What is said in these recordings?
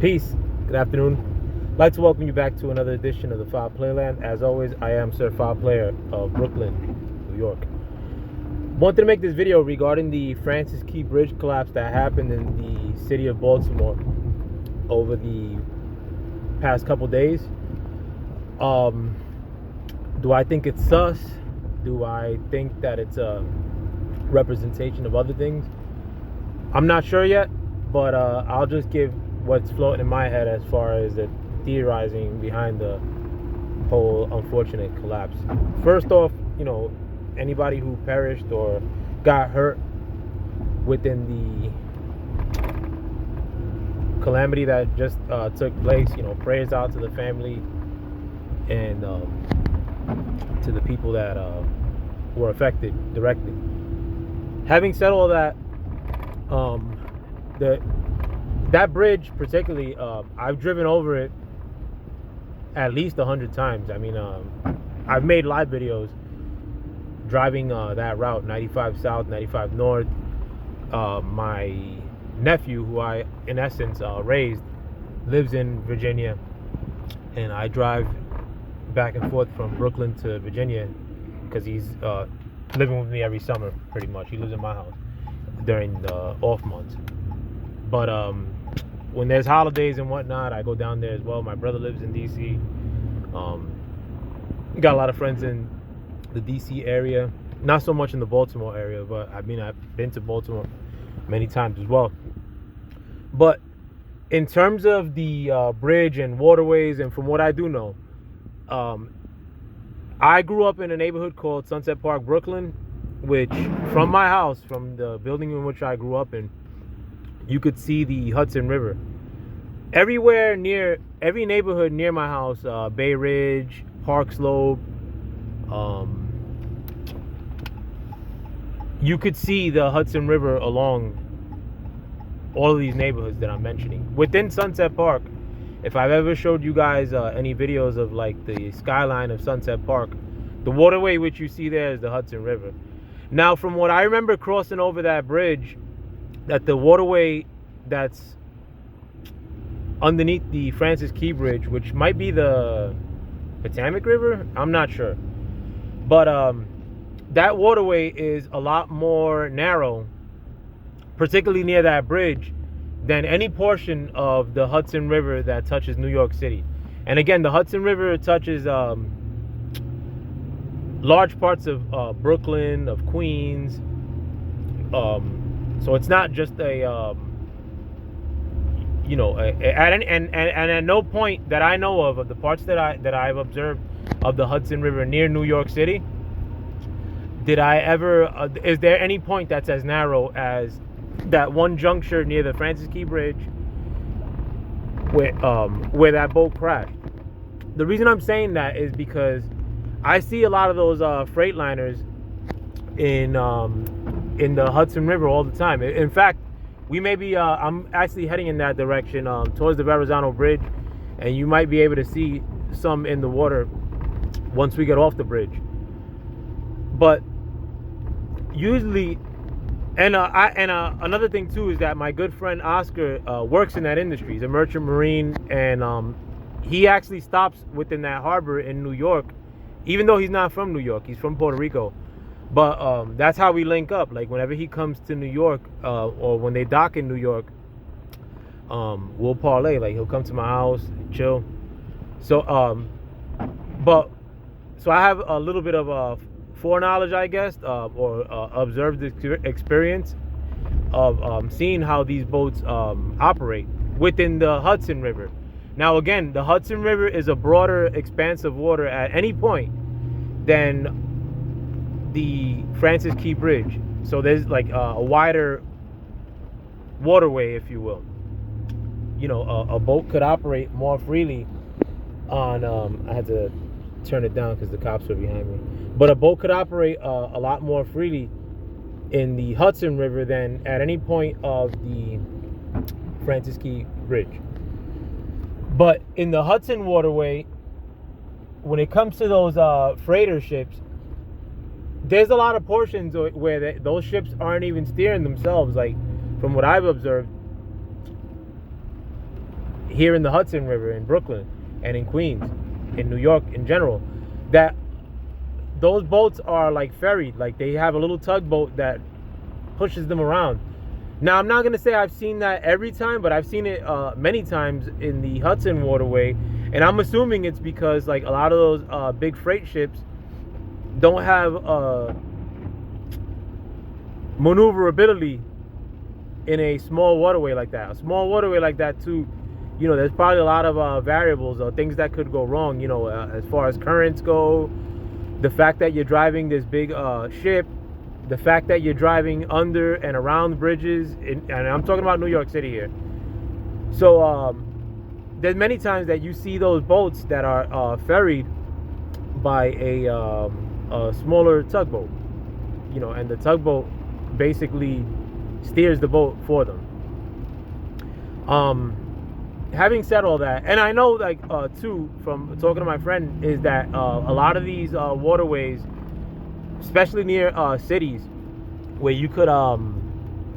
Peace. Good afternoon. I'd like to welcome you back to another edition of the Foul Playland. As always, I am Sir Foul Player of Brooklyn, New York. Wanted to make this video regarding the Francis Key Bridge collapse that happened in the city of Baltimore over the past couple days. Do I think it's sus? Do I think that it's a representation of other things? I'm not sure yet, but I'll just give what's floating in my head as far as the theorizing behind the whole unfortunate collapse. First off, anybody who perished or got hurt within the calamity that just took place, prayers out to the family and to the people that were affected directly. Having said all that, that bridge particularly, I've driven over it at least 100 times. I mean, I've made live videos driving that route, 95 South, 95 North. My nephew, who I, in essence, raised, lives in Virginia, and I drive back and forth from Brooklyn to Virginia because he's living with me every summer, pretty much. He lives in my house during the off months. But when there's holidays and whatnot, I go down there as well. My brother lives in D.C. Got a lot of friends in the D.C. area. Not so much in the Baltimore area, but I've been to Baltimore many times as well. But in terms of the bridge and waterways, and from what I do know, I grew up in a neighborhood called Sunset Park, Brooklyn, which from my house, from the building in which I grew up in, you could see the Hudson River. Every neighborhood near my house, Bay Ridge, Park Slope, you could see the Hudson River along all of these neighborhoods that I'm mentioning. Within Sunset Park, if I've ever showed you guys any videos of like the skyline of Sunset Park, the waterway which you see there is the Hudson River. Now, from what I remember crossing over that bridge, that the waterway that's underneath the Francis Key Bridge, which might be the Potomac River, I'm not sure, but that waterway is a lot more narrow, particularly near that bridge, than any portion of the Hudson River that touches New York City. And again, the Hudson River touches large parts of Brooklyn, of Queens, so it's not just at no point that I know of the parts that I've observed of the Hudson River near New York City, did I ever is there any point that's as narrow as that one juncture near the Francis Key Bridge where that boat crashed? The reason I'm saying that is because I see a lot of those freight liners in the Hudson River all the time. In fact, we may be I'm actually heading in that direction towards the Verrazano Bridge, and you might be able to see some in the water once we get off the bridge. But usually, another thing too is that my good friend Oscar works in that industry. He's a merchant marine, and he actually stops within that harbor in New York, even though he's not from New York. He's from Puerto Rico. But that's how we link up. Like whenever he comes to New York, or when they dock in New York, we'll parlay. Like he'll come to my house, chill. So so I have a little bit of foreknowledge, I guess, or observed experience of seeing how these boats operate within the Hudson River. Now, again, the Hudson River is a broader expanse of water at any point than the Francis Key Bridge. So there's like a wider waterway, if you will. A boat could operate more freely on I had to turn it down because the cops were behind me, but a boat could operate a lot more freely in the Hudson River than at any point of the Francis Key Bridge. But in the Hudson waterway, when it comes to those freighter ships, there's a lot of portions where those ships aren't even steering themselves. Like from what I've observed, here in the Hudson River in Brooklyn and in Queens, in New York in general, that those boats are like ferried. Like they have a little tugboat that pushes them around. Now, I'm not going to say I've seen that every time, but I've seen it many times in the Hudson waterway. And I'm assuming it's because like a lot of those big freight ships don't have maneuverability in a small waterway like that. A small waterway like that too, you know, there's probably a lot of variables or things that could go wrong, you know, as far as currents go, the fact that you're driving this big ship, the fact that you're driving under and around bridges, and I'm talking about New York City here. So there's many times that you see those boats that are ferried by a smaller tugboat, you know, and the tugboat basically steers the boat for them. Having said all that, and I know like too from talking to my friend, is that a lot of these waterways, especially near cities, where you could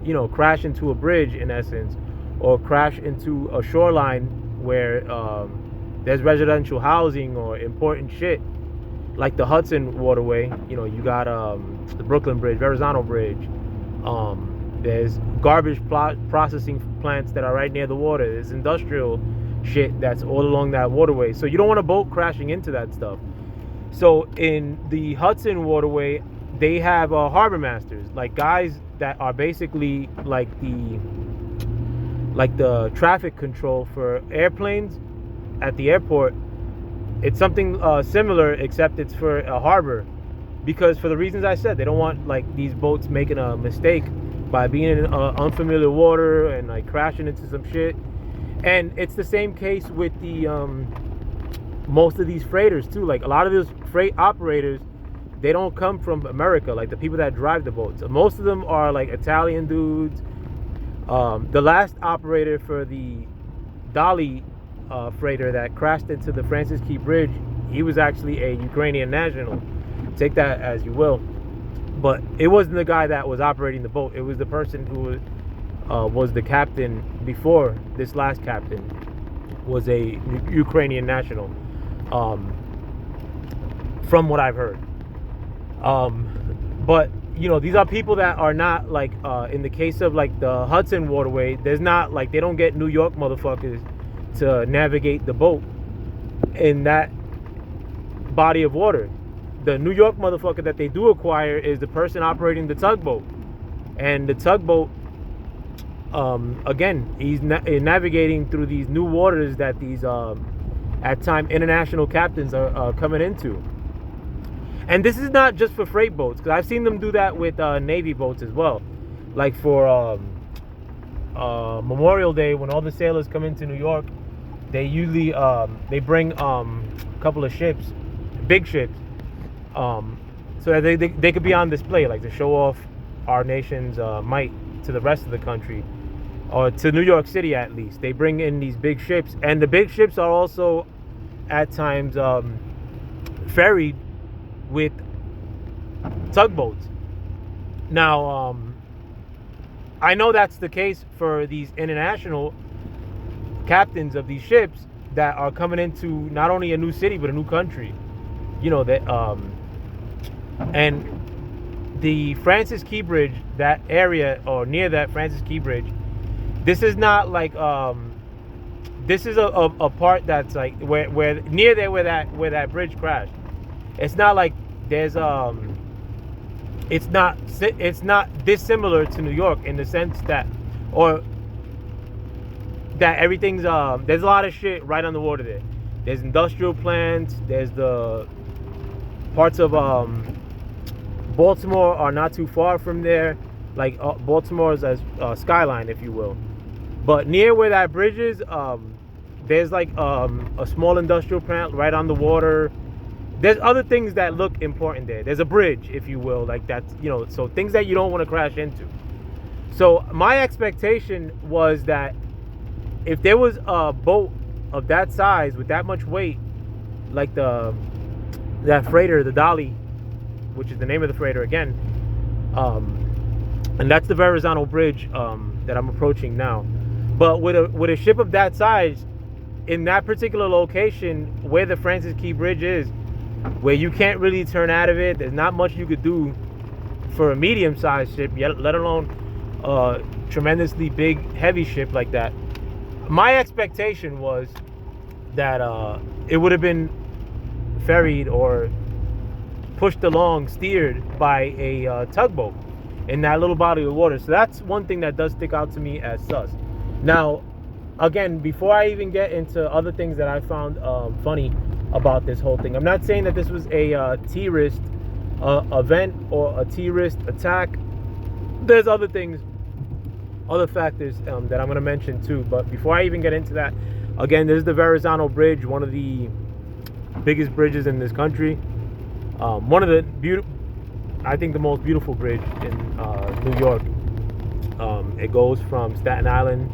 you know, crash into a bridge in essence, or crash into a shoreline where there's residential housing or important shit, like the Hudson waterway. You know, you got the Brooklyn Bridge, Verrazano Bridge. There's garbage processing plants that are right near the water. There's industrial shit that's all along that waterway. So you don't want a boat crashing into that stuff. So in the Hudson waterway, they have harbor masters, like guys that are basically like the traffic control for airplanes at the airport. It's something similar, except it's for a harbor, because for the reasons I said, they don't want like these boats making a mistake by being in unfamiliar water and like crashing into some shit. And it's the same case with the most of these freighters too. Like a lot of those freight operators, they don't come from America, like the people that drive the boats. Most of them are like Italian dudes. The last operator for the Dali freighter that crashed into the Francis Key Bridge, he was actually a Ukrainian national. Take that as you will. But it wasn't the guy that was operating the boat. It was the person who was the captain before this last captain was a Ukrainian national, from what I've heard. But you know, these are people that are not like in the case of like the Hudson waterway, there's not like, they don't get New York motherfuckers to navigate the boat in that body of water. The New York motherfucker that they do acquire is the person operating the tugboat. And the tugboat, again, he's navigating through these new waters that these at time international captains are coming into. And this is not just for freight boats, because I've seen them do that with Navy boats as well. Like for Memorial Day, when all the sailors come into New York, they usually they bring a couple of ships, big ships, so that they could be on display, like to show off our nation's might to the rest of the country, or to New York City at least. They bring in these big ships, and the big ships are also at times ferried with tugboats. Now, I know that's the case for these international captains of these ships that are coming into not only a new city but a new country. You know that, and the Francis Key Bridge, that area or near that Francis Key Bridge, this is not like this is a part that's like where near there where that bridge crashed. It's not like there's it's not dissimilar to New York in the sense that, or that everything's there's a lot of shit right on the water there. There's industrial plants. There's the parts of Baltimore are not too far from there, like Baltimore's as skyline, if you will. But near where that bridge is, there's like a small industrial plant right on the water. There's other things that look important there. There's a bridge, if you will, like that's, you know, so things that you don't want to crash into. So my expectation was that if there was a boat of that size with that much weight, like that freighter, the Dali, which is the name of the freighter again, and that's the Verrazano Bridge that I'm approaching now. But with a ship of that size, in that particular location where the Francis Key Bridge is, where you can't really turn out of it, there's not much you could do for a medium-sized ship, yet let alone a tremendously big, heavy ship like that. My expectation was that it would have been ferried or pushed along, steered by a tugboat in that little body of water. So that's one thing that does stick out to me as sus. Now, again, before I even get into other things that I found funny about this whole thing, I'm not saying that this was a terrorist event or a terrorist attack. There's other things, other factors that I'm going to mention too. But before I even get into that, again, this is the Verrazano Bridge, one of the biggest bridges in this country. One of the I think the most beautiful bridge in New York. It goes from Staten Island,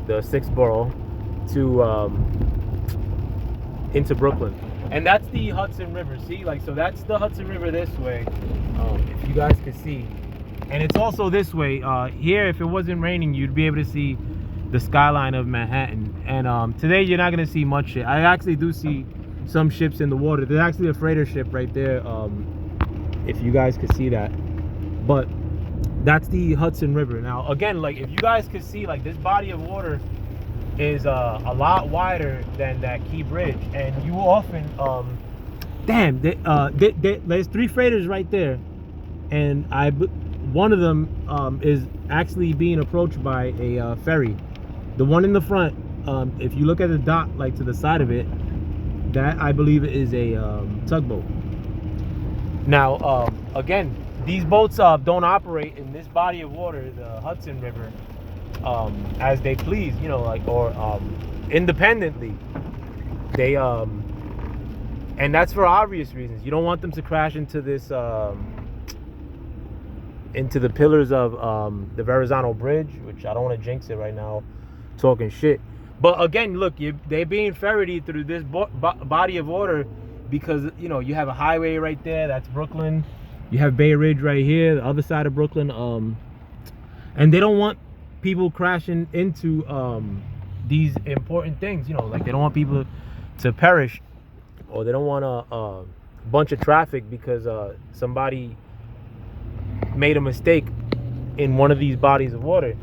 the 6th borough, to into Brooklyn, and that's the Hudson River. See, like, so that's the Hudson River this way, if you guys could see, and it's also this way here. If it wasn't raining, you'd be able to see the skyline of Manhattan. And today you're not gonna see much shit. I actually do see some ships in the water. There's actually a freighter ship right there, if you guys could see that. But that's the Hudson River. Now again, like, if you guys could see, like, this body of water is a lot wider than that Key Bridge, and you often damn, there's 3 freighters right there, and one of them is actually being approached by a ferry. The one in the front, if you look at the dot, like, to the side of it, that I believe is a tugboat. Now again, these boats don't operate in this body of water, the Hudson River, as they please, you know, like, or independently. They and that's for obvious reasons. You don't want them to crash into this into the pillars of the Verrazano Bridge, which I don't want to jinx it right now talking shit. But again, look, they're being ferried through this body of water because, you know, you have a highway right there, that's Brooklyn. You have Bay Ridge right here, the other side of Brooklyn, and they don't want people crashing into these important things, you know, like, they don't want people to perish, or they don't want a bunch of traffic because somebody made a mistake in one of these bodies of water.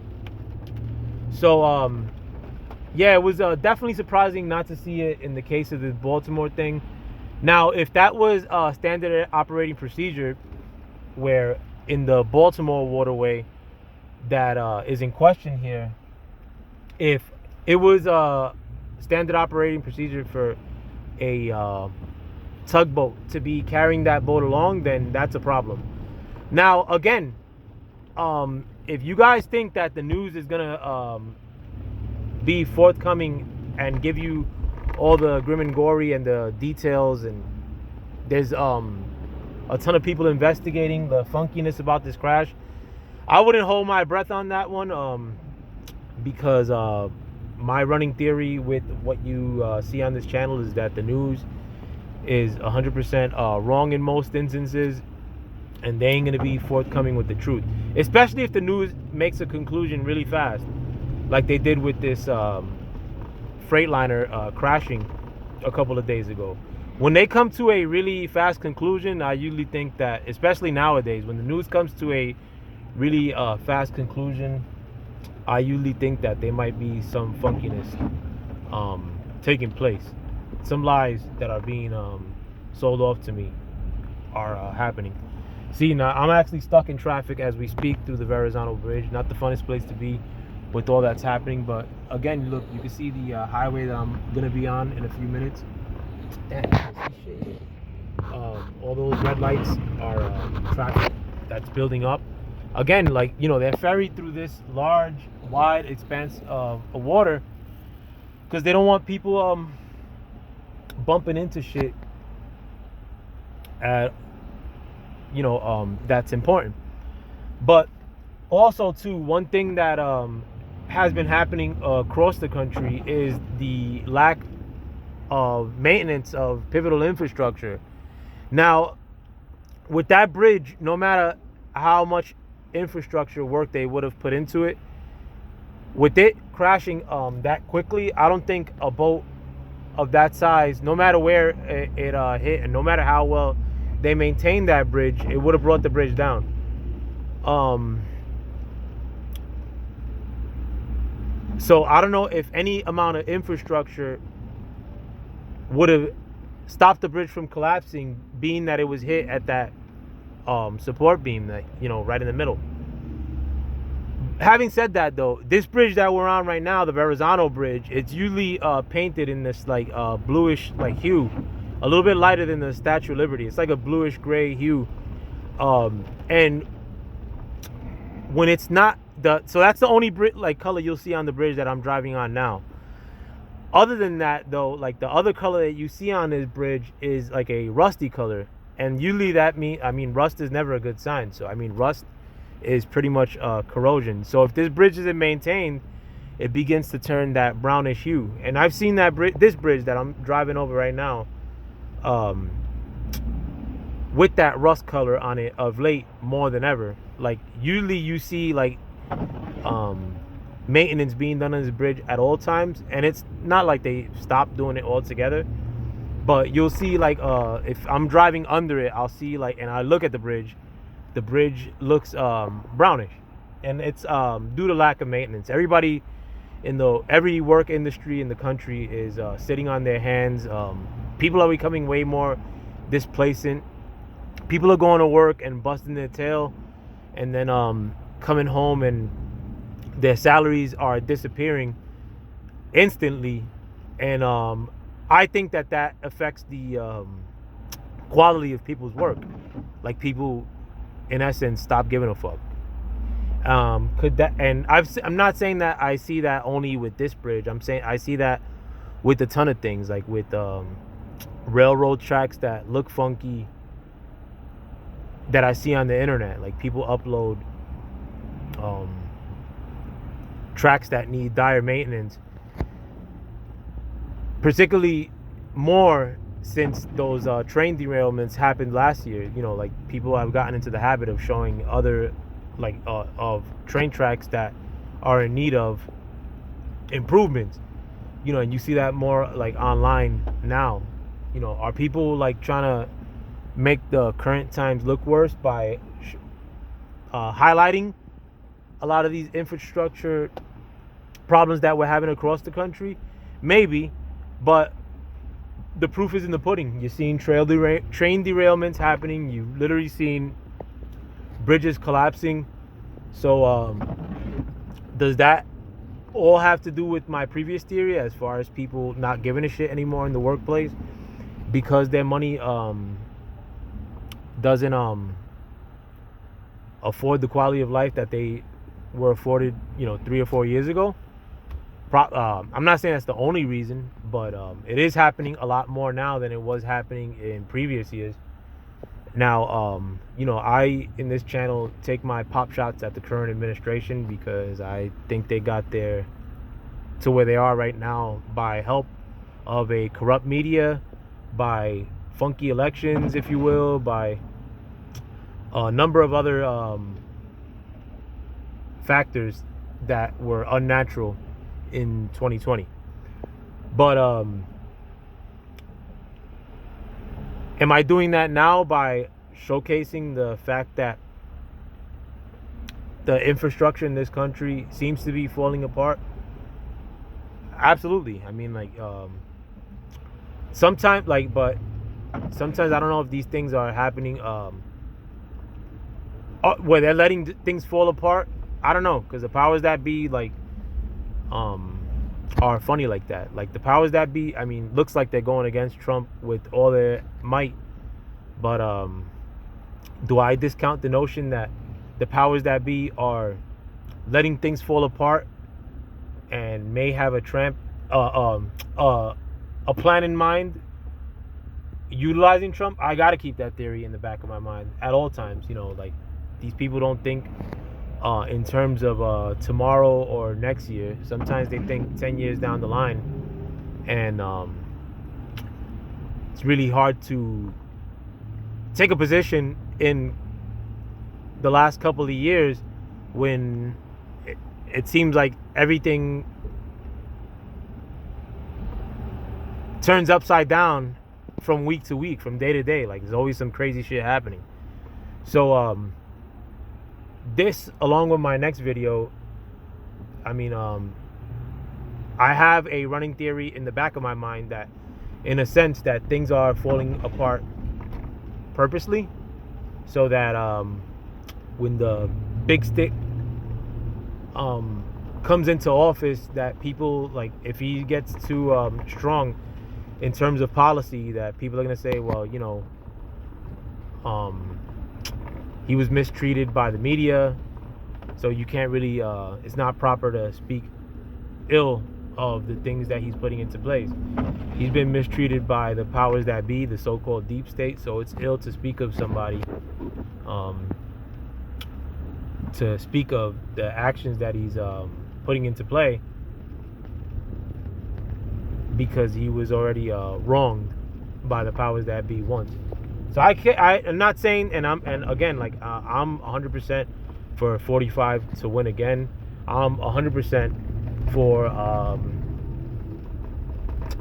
So yeah, it was definitely surprising not to see it in the case of this Baltimore thing. Now, if that was standard operating procedure, where in the Baltimore waterway that is in question here, if it was standard operating procedure for a tugboat to be carrying that boat along, then that's a problem. Now, again, if you guys think that the news is gonna be forthcoming and give you all the grim and gory and the details, and there's a ton of people investigating the funkiness about this crash, I wouldn't hold my breath on that one, because my running theory with what you see on this channel is that the news is 100% wrong in most instances, and they ain't gonna be forthcoming with the truth, especially if the news makes a conclusion really fast, like they did with this Freightliner crashing a couple of days ago. When they come to a really fast conclusion, I usually think that, especially nowadays, when the news comes to a really fast conclusion, I usually think that there might be some funkiness taking place. Some lies that are being sold off to me are happening. See, now I'm actually stuck in traffic as we speak through the Verrazano Bridge. Not the funnest place to be with all that's happening, but again, look, you can see the highway that I'm gonna be on in a few minutes. Damn, I see shit here. All those red lights are traffic that's building up. Again, like, you know, they're ferried through this large, wide expanse of water because they don't want people bumping into shit at, you know, that's important. But also too, one thing that has been happening across the country is the lack of maintenance of pivotal infrastructure. Now, with that bridge, no matter how much infrastructure work they would have put into it, with it crashing that quickly, I don't think a boat of that size, no matter where it hit, and no matter how well they maintained that bridge, it would have brought the bridge down. Um, so I don't know if any amount of infrastructure would have stopped the bridge from collapsing, being that it was hit at that support beam, that right in the middle. Having said that, though, this bridge that we're on right now, the Verrazano Bridge, it's usually painted in this like bluish like hue, a little bit lighter than the Statue of Liberty. It's like a bluish gray hue, and when it's not so that's the only like color you'll see on the bridge that I'm driving on now. Other than that, though, like the other color that you see on this bridge is like a rusty color, and usually that rust is never a good sign. So rust is pretty much corrosion. So if this bridge isn't maintained, it begins to turn that brownish hue. And I've seen that this bridge that I'm driving over right now, with that rust color on it of late more than ever. Like usually you see like maintenance being done on this bridge at all times, and it's not like they stopped doing it altogether, but you'll see like if I'm driving under it, I'll see like, and I look at the bridge looks brownish, and it's due to lack of maintenance. Everybody in every work industry in the country is sitting on their hands. People are becoming way more displacent. People are going to work and busting their tail, and then coming home and their salaries are disappearing instantly. And I think that affects the quality of people's work. Like people, in essence, stop giving a fuck. Could that? And I'm not saying that I see that only with this bridge. I'm saying I see that with a ton of things, like with railroad tracks that look funky that I see on the internet. Like people upload tracks that need dire maintenance, particularly more since those train derailments happened last year. Like people have gotten into the habit of showing other like of train tracks that are in need of improvements, and you see that more like online now. Are people like trying to make the current times look worse by highlighting a lot of these infrastructure problems that we're having across the country? Maybe, but the proof is in the pudding. You're seeing train derailments happening. You've literally seen bridges collapsing. So does that all have to do with my previous theory as far as people not giving a shit anymore in the workplace because their money doesn't afford the quality of life that they were afforded 3 or 4 years ago? I'm not saying that's the only reason, but it is happening a lot more now than it was happening in previous years. Now, I in this channel take my pop shots at the current administration because I think they got there to where they are right now by help of a corrupt media, by funky elections, if you will, by a number of other factors that were unnatural in 2020. But am I doing that now by showcasing the fact that the infrastructure in this country seems to be falling apart? Absolutely. Sometimes but sometimes I don't know if these things are happening where they're letting things fall apart. I don't know, because the powers that be are funny like that. Like the powers that be, looks like they're going against Trump with all their might. But do I discount the notion that the powers that be are letting things fall apart and may have a plan in mind utilizing Trump? I gotta keep that theory in the back of my mind at all times. Like these people don't think in terms of tomorrow or next year. Sometimes they think 10 years down the line, and it's really hard to take a position in the last couple of years when it seems like everything turns upside down from week to week, from day to day. Like there's always some crazy shit happening. So this, along with my next video, I mean, I have a running theory in the back of my mind that, in a sense, that things are falling apart purposely, so that when the big stick comes into office, that people, like, if he gets too strong in terms of policy, that people are gonna say, well, you know, he was mistreated by the media, so you can't really, it's not proper to speak ill of the things that he's putting into place. He's been mistreated by the powers that be, the so-called deep state, so it's ill to speak of somebody, to speak of the actions that he's putting into play, because he was already wronged by the powers that be once. So I'm not saying, and again, like, I'm 100% for 45 to win again. I'm 100% for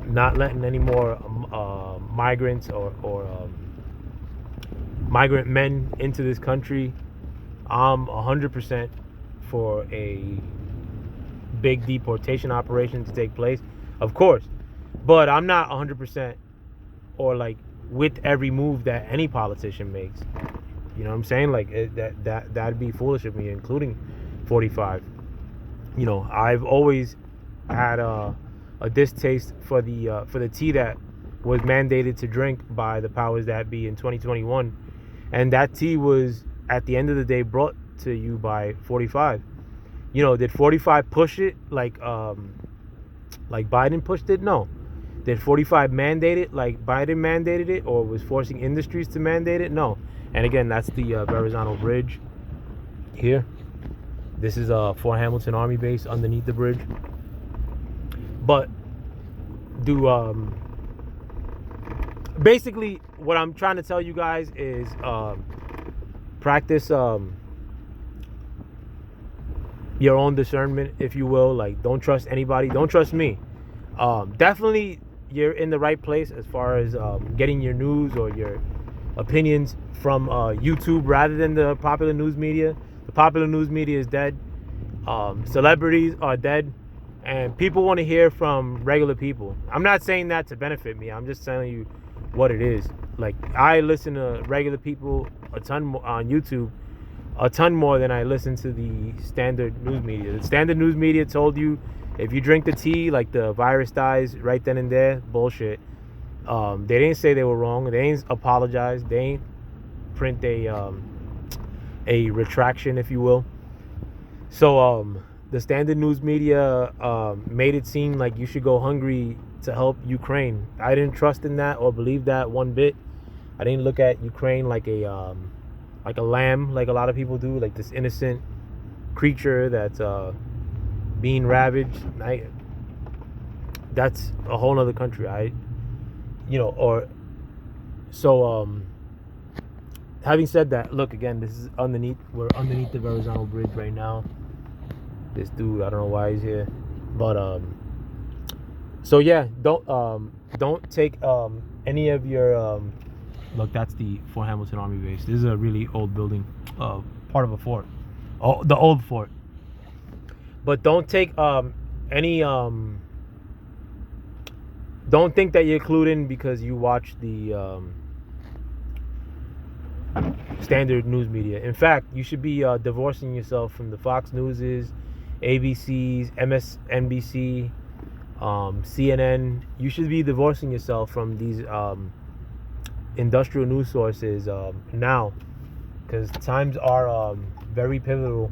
not letting any more migrants or migrant men into this country. I'm 100% for a big deportation operation to take place, of course, but I'm not 100% or like with every move that any politician makes. You know what I'm saying? Like that'd be foolish of me, including 45. You know, I've always had a distaste for the tea that was mandated to drink by the powers that be in 2021, and that tea was, at the end of the day, brought to you by 45. You know, did 45 push it like Biden pushed it? No. Did 45 mandate it like Biden mandated it, or was forcing industries to mandate it? No. And again, that's the Verrazano Bridge here. This is Fort Hamilton Army Base underneath the bridge. But basically what I'm trying to tell you guys is practice your own discernment, if you will. Like, don't trust anybody. Don't trust me. Definitely you're in the right place as far as getting your news or your opinions from YouTube rather than the popular news media. The popular news media is dead. Celebrities are dead, and people want to hear from regular people. I'm not saying that to benefit me. I'm just telling you what it is. Like, I listen to regular people a ton more on YouTube, a ton more than I listen to the standard news media. The standard news media told you if you drink the tea, like, the virus dies right then and there. Bullshit. They didn't say they were wrong. They ain't apologize. They ain't print a retraction, if you will. So the standard news media made it seem like you should go hungry to help Ukraine. I didn't trust in that or believe that one bit. I didn't look at Ukraine like a lamb, like a lot of people do, like this innocent creature that's being ravaged. That's a whole nother country. Having said that, look, again, this is underneath. We're underneath the Verrazano Bridge right now. This dude, I don't know why he's here, but so yeah, don't take any of your look. That's the Fort Hamilton Army Base. This is a really old building, part of a fort, the old fort. But don't take any don't think that you're clued in because you watch the standard news media. In fact, you should be divorcing yourself from the Fox Newses, ABCs, MSNBC, CNN. You should be divorcing yourself from these industrial news sources now, because times are very pivotal,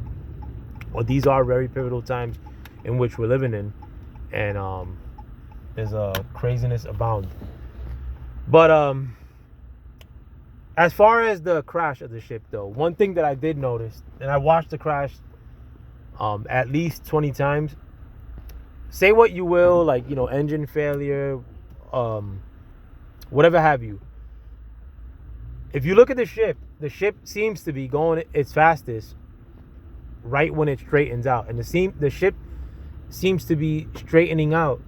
or these are very pivotal times in which we're living in, and there's a craziness abound. But as far as the crash of the ship, though, one thing that I did notice, and I watched the crash at least 20 times. Say what you will, like, engine failure, whatever have you. If you look at the ship seems to be going its fastest right when it straightens out, and the ship seems to be straightening out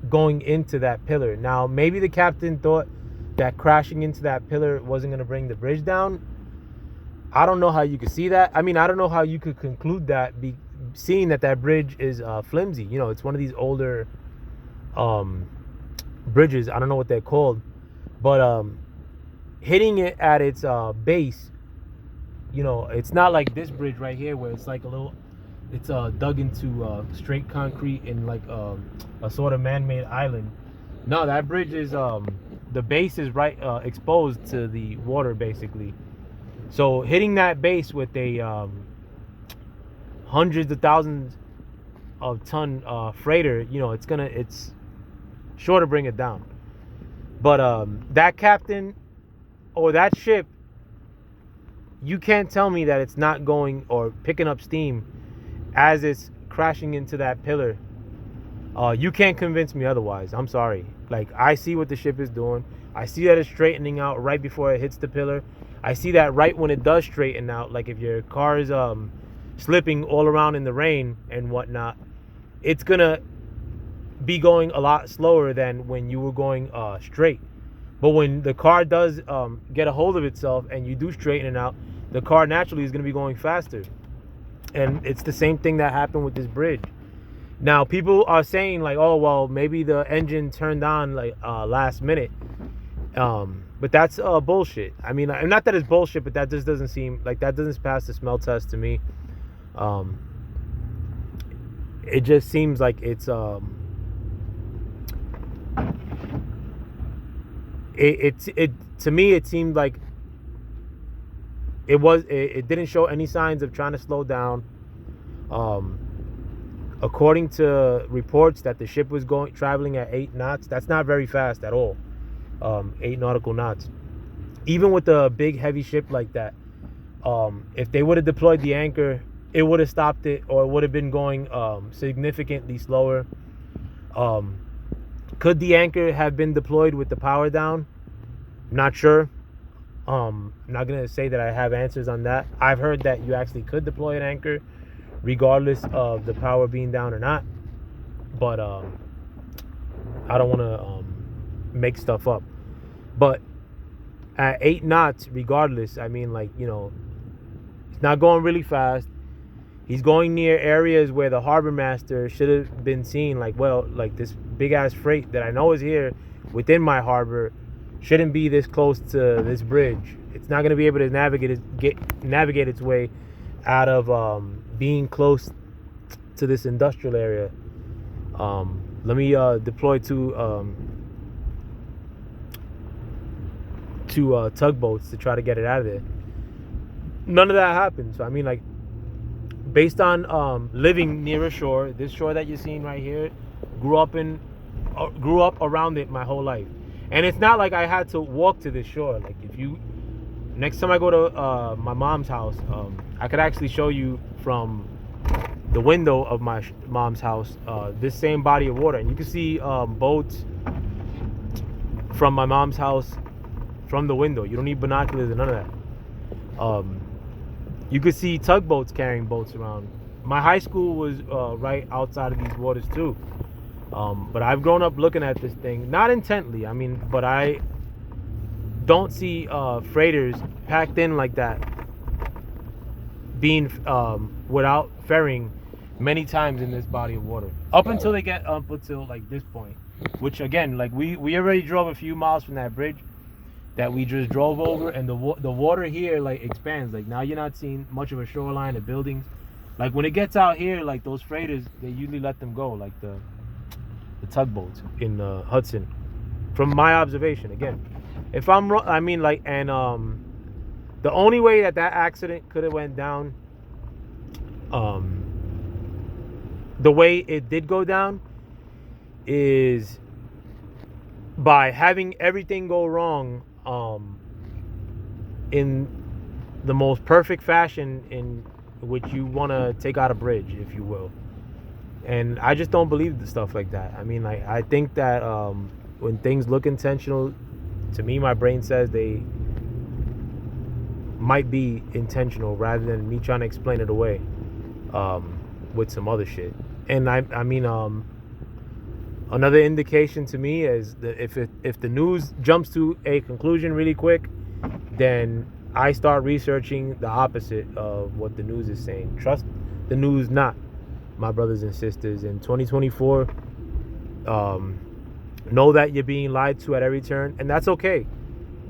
going into that pillar. Now, maybe the captain thought that crashing into that pillar wasn't going to bring the bridge down. I don't know how you could see that. I mean, I don't know how you could conclude that, seeing that bridge is flimsy. You know, it's one of these older bridges. I don't know what they're called, but hitting it at its base, you know, it's not like this bridge right here where it's like it's dug into straight concrete in like a sort of man-made island. No, that bridge is the base is right exposed to the water basically. So hitting that base with a hundreds of thousands of ton freighter, you know, it's sure to bring it down. But that captain or that ship, you can't tell me that it's not going or picking up steam as it's crashing into that pillar. You can't convince me otherwise. I'm sorry. Like, I see what the ship is doing. I see that it's straightening out right before it hits the pillar. I see that right when it does straighten out, like if your car is slipping all around in the rain and whatnot, it's gonna be going a lot slower than when you were going straight. But when the car does get a hold of itself and you do straighten it out, the car naturally is going to be going faster. And it's the same thing that happened with this bridge. Now, people are saying like, oh, well, maybe the engine turned on like last minute. But that's bullshit. I mean, not that it's bullshit, but that just doesn't seem like that doesn't pass the smell test to me. It just seems like it's it to me it seemed like it didn't show any signs of trying to slow down. According to reports that the ship was traveling at 8 knots. That's not very fast at all. 8 nautical knots. Even with a big heavy ship like that, if they would have deployed the anchor, it would have stopped it, or it would have been going significantly slower. Could the anchor have been deployed with the power down? Not sure. I'm not gonna say that I have answers on that. I've heard that you actually could deploy an anchor regardless of the power being down or not. But I don't want to make stuff up. But at 8 knots, regardless, I mean, like, you know, it's not going really fast. He's going near areas where the harbor master should have been seen. Like, well, like this big ass freight that I know is here within my harbor shouldn't be this close to this bridge. It's not going to be able to navigate its way out of being close to this industrial area. Let me deploy two tugboats to try to get it out of there. None of that happened. So I mean, like, based on living near a shore, this shore that you're seeing right here, grew up around it my whole life. And it's not like I had to walk to this shore. Like, next time I go to my mom's house, I could actually show you from the window of my mom's house this same body of water, and you can see boats from my mom's house from the window. You don't need binoculars or none of that. You could see tugboats carrying boats around. My high school was right outside of these waters too. But I've grown up looking at this thing, not intently, I mean, but I don't see freighters packed in like that being without ferrying many times in this body of water. Up until they get up until like this point, which again, like we already drove a few miles from that bridge that we just drove over, and the water here like expands. Like, now you're not seeing much of a shoreline of buildings. Like, when it gets out here, like those freighters, they usually let them go, like the tugboats in Hudson, from my observation. Again, if I'm wrong, I mean, like, and the only way that accident could have went down, the way it did go down, is by having everything go wrong in the most perfect fashion in which you want to take out a bridge, if you will. And I just don't believe the stuff like that. I mean, like, I think that when things look intentional, to me, my brain says they might be intentional rather than me trying to explain it away. with some other shit. And I mean, another indication to me is that if the news jumps to a conclusion really quick, then I start researching the opposite of what the news is saying. Trust the news not, my brothers and sisters. In 2024, know that you're being lied to at every turn, and that's okay.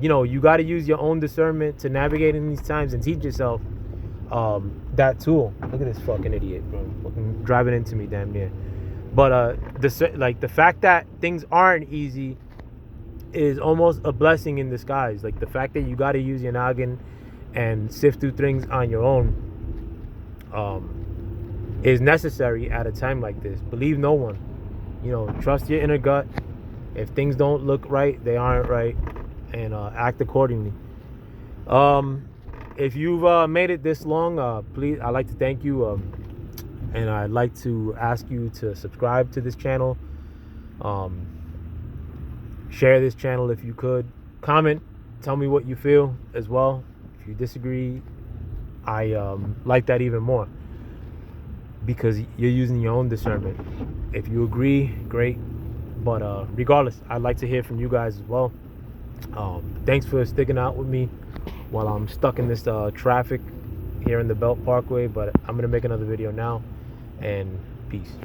You know, you got to use your own discernment to navigate in these times and teach yourself that tool. Look at this fucking idiot, bro. Fucking driving into me damn near. But the fact that things aren't easy is almost a blessing in disguise. Like the fact that you got to use your noggin and sift through things on your own is necessary at a time like this. Believe no one. You know, trust your inner gut. If things don't look right, they aren't right, and act accordingly. If you've made it this long, please, I'd like to thank you, and I'd like to ask you to subscribe to this channel. Share this channel if you could. Comment, tell me what you feel as well. If you disagree, I like that even more, because you're using your own discernment. If you agree, great. But regardless, I'd like to hear from you guys as well. Thanks for sticking out with me while I'm stuck in this traffic here in the Belt Parkway. But I'm going to make another video now, and peace.